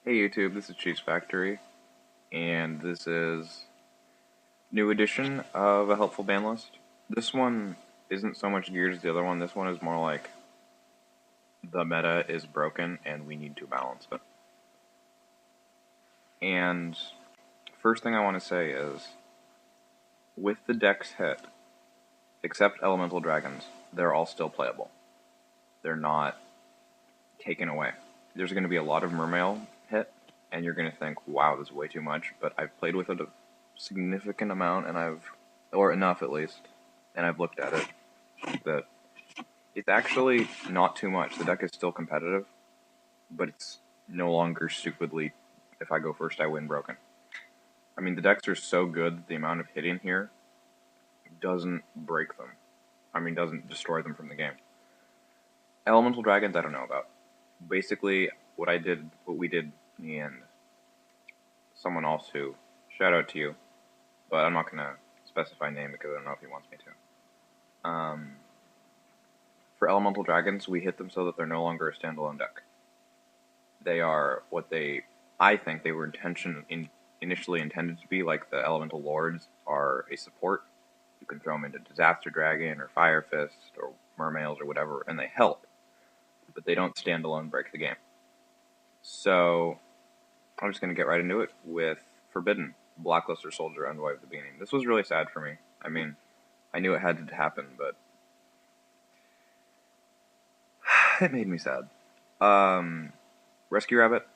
Hey YouTube, this is Cheese Factory, and this is new edition of a helpful ban list. This one isn't so much geared as the other one. This one is more like the meta is broken and we need to balance it. And first thing I want to say is, with the decks hit, except Elemental Dragons, they're all still playable. They're not taken away. There's going to be a lot of Mermail hit, and you're going to think, wow, this is way too much, but I've played with it a significant amount, and or enough at least, and I've looked at it, that it's actually not too much. The deck is still competitive, but it's no longer stupidly, if I go first, I win broken. I mean, the decks are so good that the amount of hitting here doesn't break them. I mean, doesn't destroy them from the game. Elemental Dragons, I don't know about. Basically, what we did in the end, someone else who, shout out to you, but I'm not going to specify name because I don't know if he wants me to. For Elemental Dragons, we hit them so that they're no longer a standalone deck. They are what I think they were initially intended to be, like the Elemental Lords are a support. You can throw them into Disaster Dragon or Fire Fist or Mermails or whatever, and they help. But they don't stand alone break the game. So, I'm just going to get right into it with Forbidden, Blackluster Soldier, Envoy at the beginning. This was really sad for me. I mean, I knew it had to happen, but it made me sad. Rescue Rabbit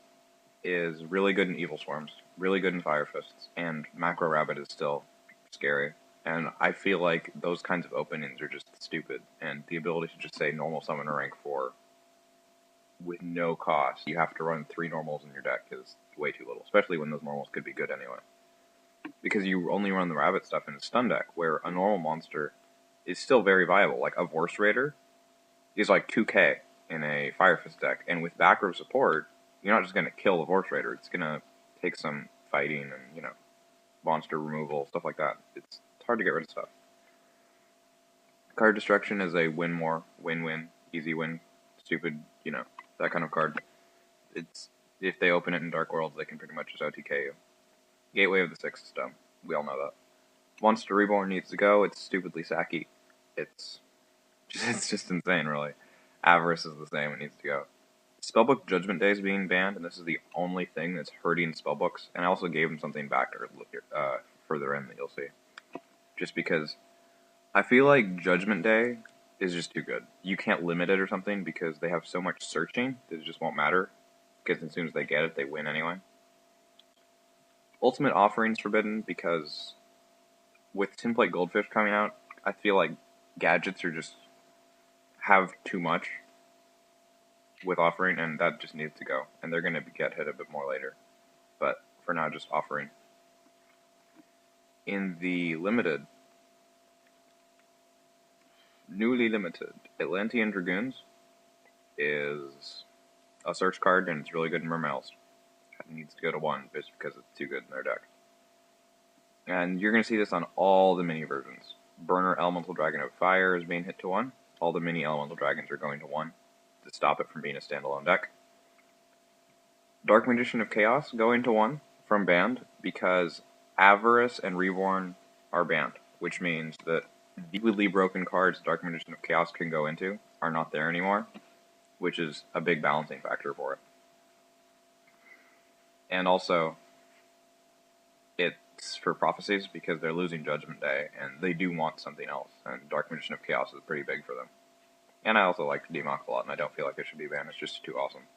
is really good in Evil Swarms, really good in Fire Fists, and Macro Rabbit is still scary. And I feel like those kinds of openings are just stupid, and the ability to just say normal summon a rank 4 with no cost, you have to run 3 normals in your deck, is way too little, especially when those normals could be good anyway. Because you only run the rabbit stuff in a stun deck, where a normal monster is still very viable. Like a Vorse Raider is like 2k in a Fire Fist deck, and with back row support, you're not just going to kill the Vorse Raider, it's going to take some fighting and, monster removal, stuff like that. It's hard to get rid of stuff. Card Destruction is a win more, win-win, easy win, stupid, that kind of card. It's if they open it in Dark Worlds, they can pretty much just OTK you. Gateway of the Sixth is dumb. We all know that. Monster Reborn needs to go. It's stupidly sacky. It's just insane, really. Avarice is the same. It needs to go. Spellbook Judgment Day is being banned, and this is the only thing that's hurting spellbooks. And I also gave them something back further in that you'll see. Just because I feel like Judgment Day is just too good. You can't limit it or something because they have so much searching that it just won't matter. Because as soon as they get it, they win anyway. Ultimate Offering's forbidden because with Tinplate Goldfish coming out, I feel like gadgets are just have too much with Offering, and that just needs to go. And they're going to get hit a bit more later. But for now, just Offering. In the limited, newly limited, Atlantean Dragoons is a search card, and it's really good in Mermails. It needs to go to 1 just because it's too good in their deck. And you're going to see this on all the mini versions. Burner Elemental Dragon of Fire is being hit to 1. All the mini Elemental Dragons are going to 1 to stop it from being a standalone deck. Dark Magician of Chaos going to 1 from banned because Avarice and Reborn are banned, which means that deeply broken cards Dark Magician of Chaos can go into are not there anymore, which is a big balancing factor for it. And also, it's for Prophecies because they're losing Judgment Day, and they do want something else, and Dark Magician of Chaos is pretty big for them. And I also like Democ a lot, and I don't feel like it should be banned, it's just too awesome.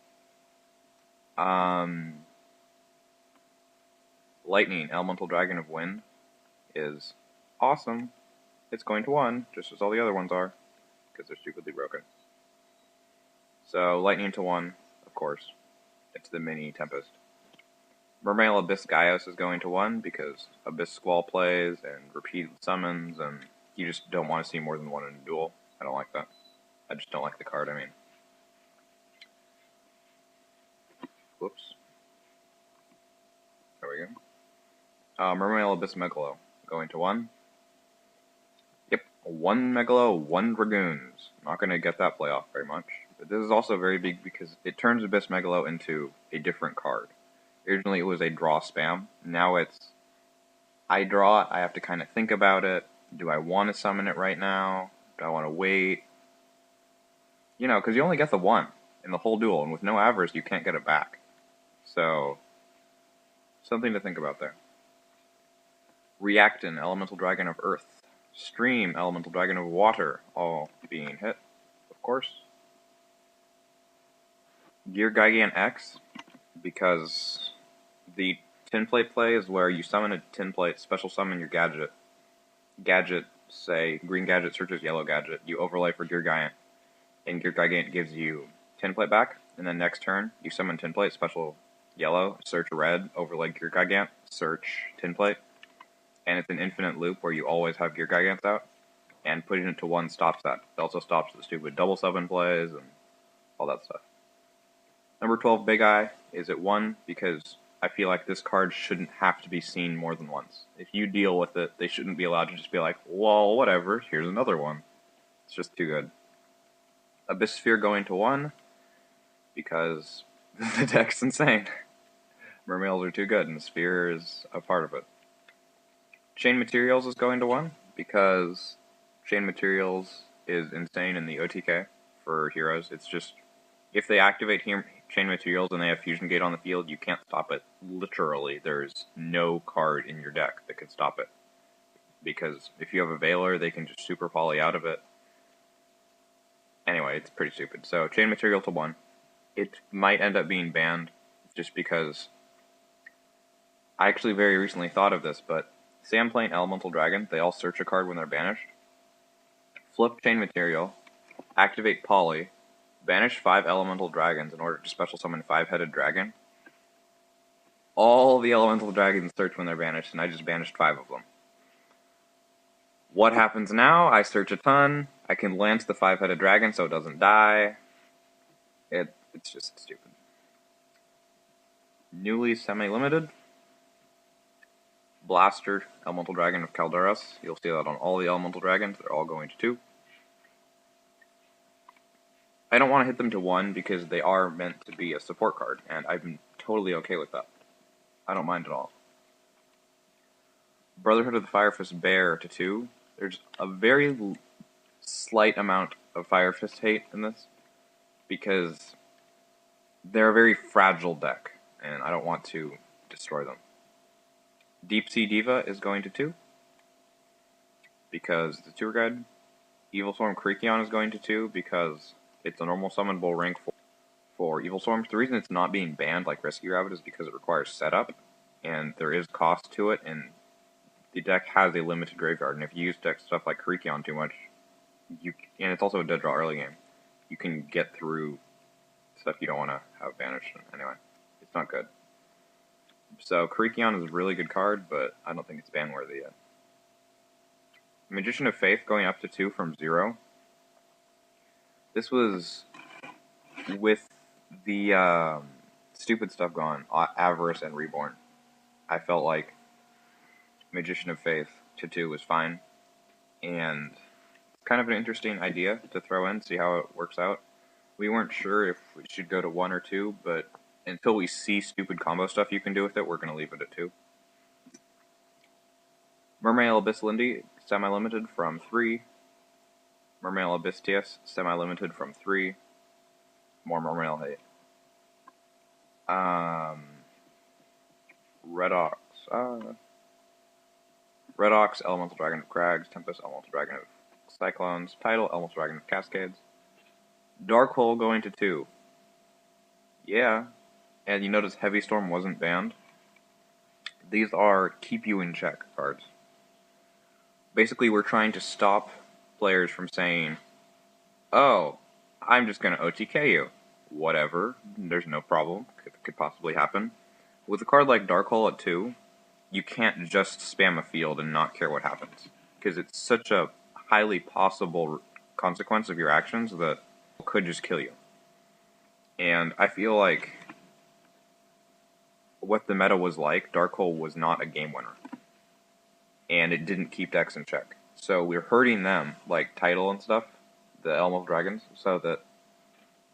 Lightning, Elemental Dragon of Wind, is awesome. It's going to 1, just as all the other ones are, because they're stupidly broken. So, Lightning to 1, of course. It's the mini Tempest. Mermail Abyss-Gaios is going to 1 because Abyss Squall plays and repeated summons, and you just don't want to see more than 1 in a duel. I don't like that. I just don't like the card, Whoops. There we go. Mermail Abyssmegalo going to 1. Yep, 1 Megalo, 1 Dragoons. Not going to get that playoff very much. But this is also very big because it turns Abyssmegalo into a different card. Originally it was a draw spam. Now it's, I draw it, I have to kind of think about it. Do I want to summon it right now? Do I want to wait? You know, because you only get the one in the whole duel, and with no Avarice, you can't get it back. So, something to think about there. Reactan, Elemental Dragon of Earth. Stream, Elemental Dragon of Water, all being hit, of course. Gigant X, because the tinplate play is where you summon a tinplate, special summon your gadget. Gadget, say, green gadget searches yellow gadget. You overlay for Gigant, and Gigant gives you tinplate back, and then next turn, you summon tinplate, special yellow, search red, overlay Gigant, search tinplate. And it's an infinite loop where you always have Gigants out, and putting it to 1 stops that. It also stops the stupid double summon plays and all that stuff. Number 12, Big Eye, is at 1 because I feel like this card shouldn't have to be seen more than once. If you deal with it, they shouldn't be allowed to just be like, well, whatever, here's another one. It's just too good. Abyss Sphere going to 1 because the deck's insane. Mermails are too good, and the Sphere is a part of it. Chain Materials is going to 1 because Chain Materials is insane in the OTK for heroes. It's just, if they activate Chain Materials and they have Fusion Gate on the field, you can't stop it. Literally, there's no card in your deck that can stop it. Because if you have a Veiler, they can just super poly out of it. Anyway, it's pretty stupid. So, Chain Material to 1. It might end up being banned just because I actually very recently thought of this, but say I'm playing Elemental Dragon, they all search a card when they're banished. Flip Chain Material, activate Poly, banish 5 Elemental Dragons in order to special summon 5-headed dragon. All the Elemental Dragons search when they're banished, and I just banished 5 of them. What happens now? I search a ton, I can lance the 5-headed dragon so it doesn't die. It's just stupid. Newly semi-limited. Blaster, Elemental Dragon of Calderas. You'll see that on all the Elemental Dragons. They're all going to 2. I don't want to hit them to 1 because they are meant to be a support card, and I'm totally okay with that. I don't mind at all. Brotherhood of the Fire Fist Bear to 2. There's a very slight amount of Fire Fist hate in this because they're a very fragile deck, and I don't want to destroy them. Deep Sea Diva is going to 2 because the tour guide. Evilswarm Kerykion is going to 2 because it's a normal summonable rank for Evilswarm. The reason it's not being banned like Rescue Rabbit is because it requires setup, and there is cost to it, and the deck has a limited graveyard, and if you use deck stuff like Kerykion too much, and it's also a dead draw early game, you can get through stuff you don't want to have banished. Anyway, it's not good. So, Kerykion is a really good card, but I don't think it's ban-worthy yet. Magician of Faith going up to 2 from 0. This was with the stupid stuff gone, Avarice and Reborn. I felt like Magician of Faith to 2 was fine, and it's kind of an interesting idea to throw in, see how it works out. We weren't sure if we should go to 1 or 2, but until we see stupid combo stuff you can do with it, we're going to leave it at 2. Mermail Abysslinde, semi-limited from 3. Mermail Abyssteus, semi-limited from 3. More Mermail hate. Redox, Elemental Dragon of Crags. Tempest, Elemental Dragon of Cyclones. Tidal, Elemental Dragon of Cascades. Dark Hole going to 2. Yeah. And you notice Heavy Storm wasn't banned. These are keep you in check cards. Basically, we're trying to stop players from saying, oh, I'm just going to OTK you. Whatever, there's no problem. Could possibly happen. With a card like Dark Hole at 2, you can't just spam a field and not care what happens. Because it's such a highly possible consequence of your actions that it could just kill you. And I feel like what the meta was like, Dark Hole was not a game winner. And it didn't keep decks in check. So we're hurting them, like Tidal and stuff, the Elemental Dragons, so that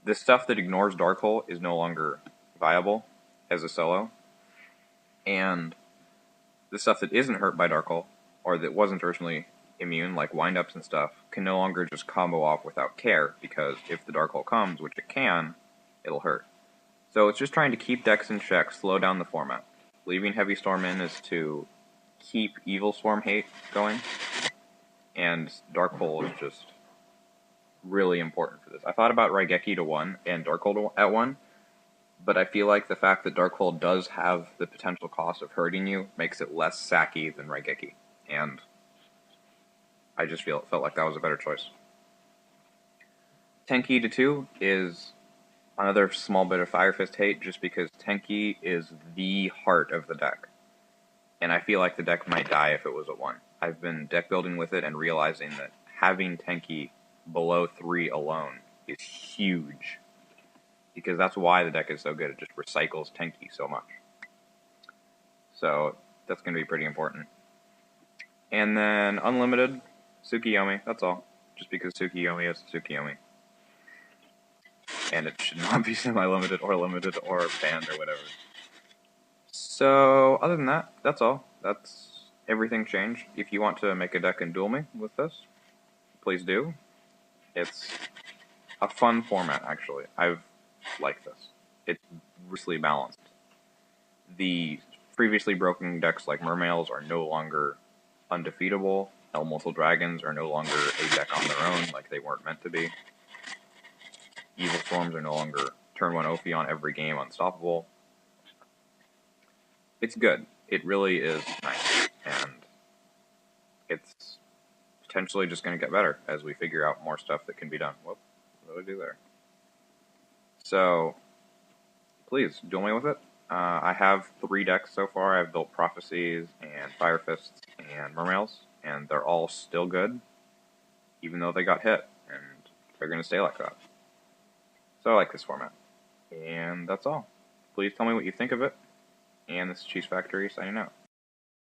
the stuff that ignores Dark Hole is no longer viable as a solo. And the stuff that isn't hurt by Dark Hole, or that wasn't originally immune, like windups and stuff, can no longer just combo off without care, because if the Dark Hole comes, which it can, it'll hurt. So it's just trying to keep decks in check, slow down the format. Leaving Heavy Storm in is to keep Evilswarm hate going, and Dark Hole is just really important for this. I thought about Raigeki to 1 and Dark Hole at 1, but I feel like the fact that Dark Hole does have the potential cost of hurting you makes it less sacky than Raigeki, and I just felt like that was a better choice. Tenki to 2 is another small bit of Fire Fist hate, just because Tenki is the heart of the deck, and I feel like the deck might die if it was at 1. I've been deck building with it and realizing that having Tenki below 3 alone is huge, because that's why the deck is so good. It just recycles Tenki so much. So that's going to be pretty important. And then Unlimited, Tsukiyomi, that's all. Just because Tsukiyomi is Tsukiyomi. And it should not be semi-limited or limited or banned or whatever. So, other than that, that's all. That's everything changed. If you want to make a deck and duel me with this, please do. It's a fun format, actually. I've liked this. It's richly balanced. The previously broken decks like Mermails are no longer undefeatable. Elemental Dragons are no longer a deck on their own like they weren't meant to be. Evilswarms are no longer turn 1 Ophi on every game unstoppable. It's good. It really is nice. And it's potentially just going to get better as we figure out more stuff that can be done. Whoop, what did I do there? So, please, duel me with it. I have 3 decks so far. I've built Prophecies and Fire Fists and Mermails, and they're all still good, even though they got hit, and they're going to stay like that. So I like this format. And that's all. Please tell me what you think of it, and this is Cheese Factory signing out.